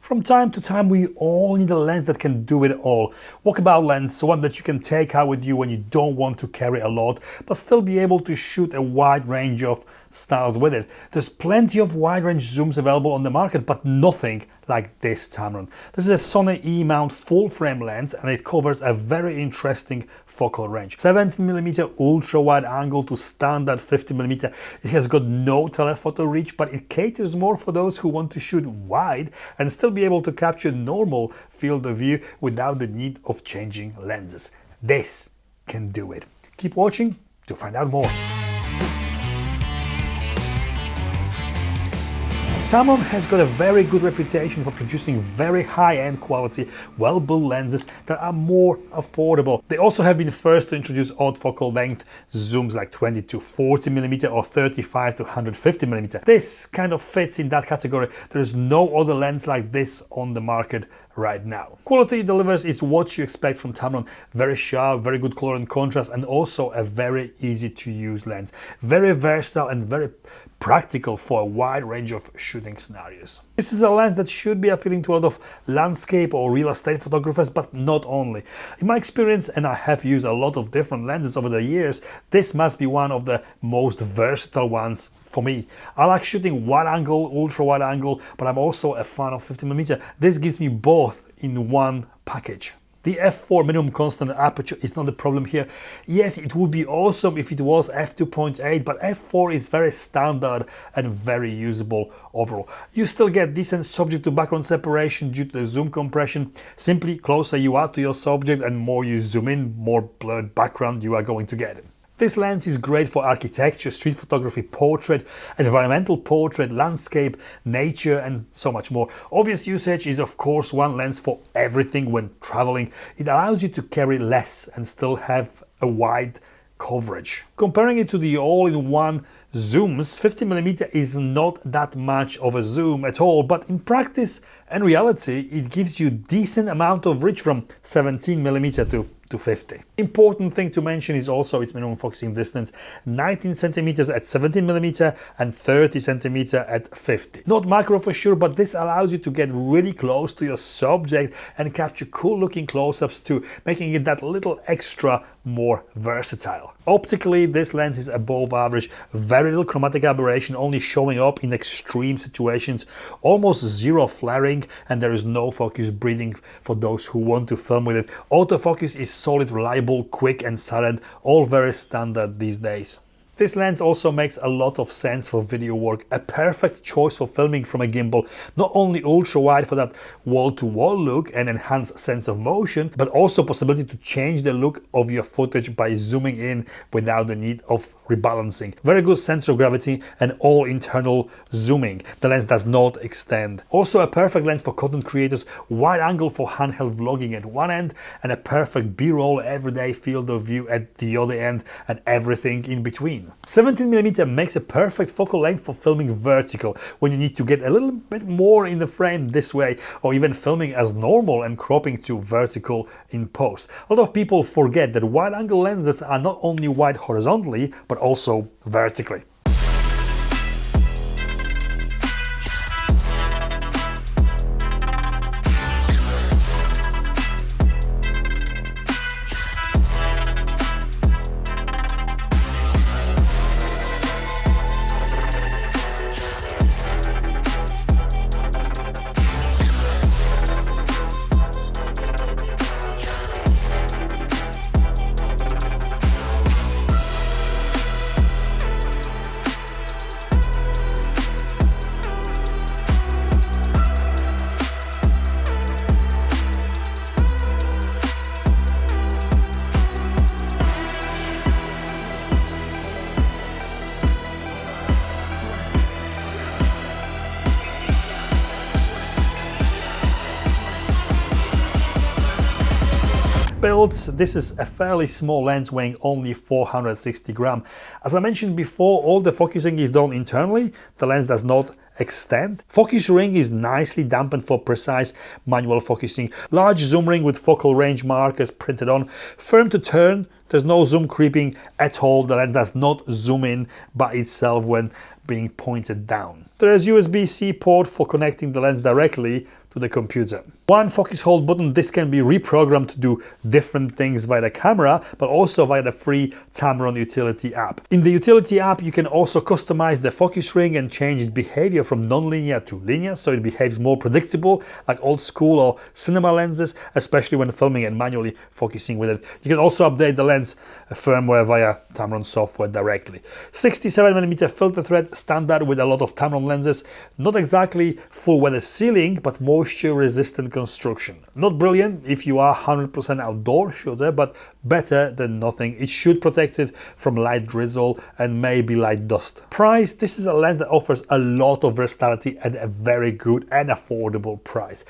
From time to time, we all need a lens that can do it all. Walkabout lens, one that you can take out with you when you don't want to carry a lot, but still be able to shoot a wide range of styles with it. There's plenty of wide range zooms available on the market, but nothing like this Tamron. This is a Sony-E mount full frame lens, and it covers a very interesting focal range. 17mm ultra wide angle to standard 50mm. It has got no telephoto reach, but it caters more for those who want to shoot wide and still be able to capture normal field of view without the need of changing lenses. This can do it. Keep watching to find out more. Tamron has got a very good reputation for producing very high-end quality, well-built lenses that are more affordable. They also have been first to introduce odd focal length zooms like 20-40mm or 35-150mm. This kind of fits in that category. There is no other lens like this on the market right now. Quality it delivers is what you expect from Tamron. Very sharp, very good color and contrast, and also a very easy to use lens. Very versatile and very practical for a wide range of shooting scenarios. This is a lens that should be appealing to a lot of landscape or real estate photographers, but not only. In my experience, and I have used a lot of different lenses over the years, this must be one of the most versatile ones for me. I like shooting wide angle, ultra wide angle, but I'm also a fan of 50mm. This gives me both in one package. The f4 minimum constant aperture is not a problem here. Yes, it would be awesome if it was f2.8, but f4 is very standard and very usable overall. You still get decent subject to background separation due to the zoom compression. Simply closer you are to your subject and more you zoom in, more blurred background you are going to get. This lens is great for architecture, street photography, portrait, environmental portrait, landscape, nature, and so much more. Obvious usage is of course one lens for everything when traveling. It allows you to carry less and still have a wide coverage. Comparing it to the all-in-one zooms, 50mm is not that much of a zoom at all, but in practice and reality it gives you decent amount of reach from 17mm to 50. Important thing to mention is also its minimum focusing distance, 19cm at 17mm and 30cm at 50. Not macro for sure, but this allows you to get really close to your subject and capture cool looking close-ups too, making it that little extra more versatile. Optically, this lens is above average, very little chromatic aberration, only showing up in extreme situations, almost zero flaring, and there is no focus breathing for those who want to film with it. Autofocus is solid, reliable, quick and silent, all very standard these days. This lens also makes a lot of sense for video work, a perfect choice for filming from a gimbal, not only ultra wide for that wall-to-wall look and enhanced sense of motion, but also possibility to change the look of your footage by zooming in without the need of rebalancing. Very good center of gravity and all internal zooming. The lens does not extend. Also a perfect lens for content creators, wide angle for handheld vlogging at one end and a perfect B-roll everyday field of view at the other end and everything in between. 17mm makes a perfect focal length for filming vertical when you need to get a little bit more in the frame this way, or even filming as normal and cropping to vertical in post. A lot of people forget that wide angle lenses are not only wide horizontally but also vertically. Builds, this is a fairly small lens weighing only 460 grams. As I mentioned before, all the focusing is done internally. The lens does not extend. Focus ring is nicely dampened for precise manual focusing. Large zoom ring with focal range markers printed on. Firm to turn. There's no zoom creeping at all. The lens does not zoom in by itself when being pointed down. There is USB-C port for connecting the lens directly to the computer. One focus hold button, this can be reprogrammed to do different things via the camera, but also via the free Tamron utility app. In the utility app, you can also customize the focus ring and change its behavior from non-linear to linear, so it behaves more predictable, like old school or cinema lenses, especially when filming and manually focusing with it. You can also update the lens firmware via Tamron software directly. 67mm filter thread, standard with a lot of Tamron lenses. Not exactly full weather sealing, but moisture resistant construction. Not brilliant if you are 100% outdoor shooter, but better than nothing. It should protect it from light drizzle and maybe light dust. Price, this is a lens that offers a lot of versatility at a very good and affordable price.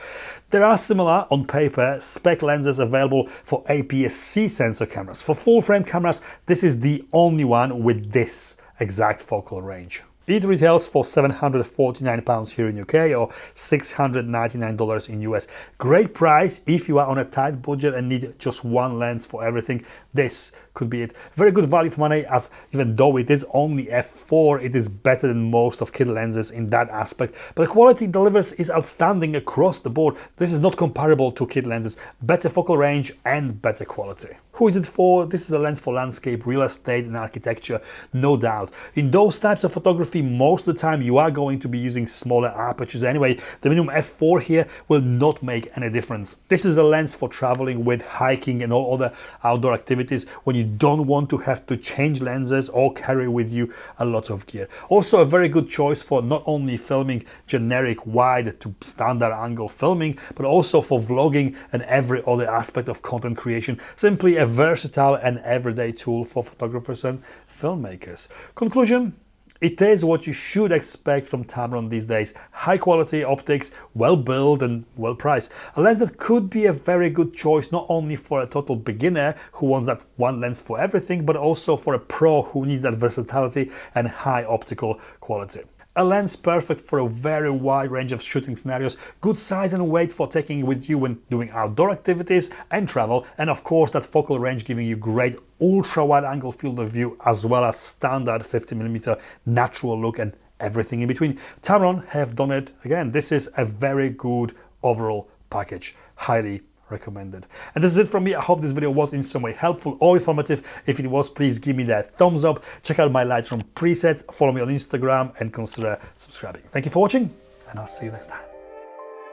There are similar, on paper, spec lenses available for APS-C sensor cameras. For full frame cameras, this is the only one with this exact focal range. It retails for £749 here in UK or $699 in US. Great price if you are on a tight budget and need just one lens for everything. This could be it. Very good value for money, as even though it is only f4, it is better than most of kit lenses in that aspect. But the quality it delivers is outstanding across the board. This is not comparable to kit lenses. Better focal range and better quality. Who is it for? This is a lens for landscape, real estate and architecture, no doubt. In those types of photography, most of the time you are going to be using smaller apertures anyway. The minimum f4 here will not make any difference. This is a lens for traveling with, hiking and all other outdoor activities when you don't want to have to change lenses or carry with you a lot of gear. Also a very good choice for not only filming generic wide to standard angle filming, but also for vlogging and every other aspect of content creation. Simply a versatile and everyday tool for photographers and filmmakers. Conclusion: it is what you should expect from Tamron these days. High quality optics, well built and well priced. A lens that could be a very good choice not only for a total beginner who wants that one lens for everything, but also for a pro who needs that versatility and high optical quality. A lens perfect for a very wide range of shooting scenarios, good size and weight for taking with you when doing outdoor activities and travel, and of course that focal range giving you great ultra wide angle field of view as well as standard 50mm natural look and everything in between. Tamron have done it again. This is a very good overall package. Highly recommended. And this is it from me. I hope this video was in some way helpful or informative. If it was, please give me that thumbs up. Check out my Lightroom presets, follow me on Instagram and consider subscribing. Thank you for watching and I'll see you next time.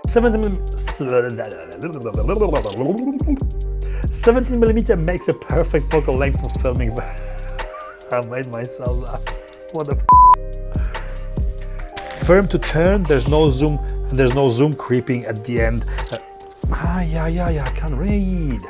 17mm makes a perfect focal length for filming. I made myself laugh. What the firm to turn, there's no zoom creeping at the end. I can't read.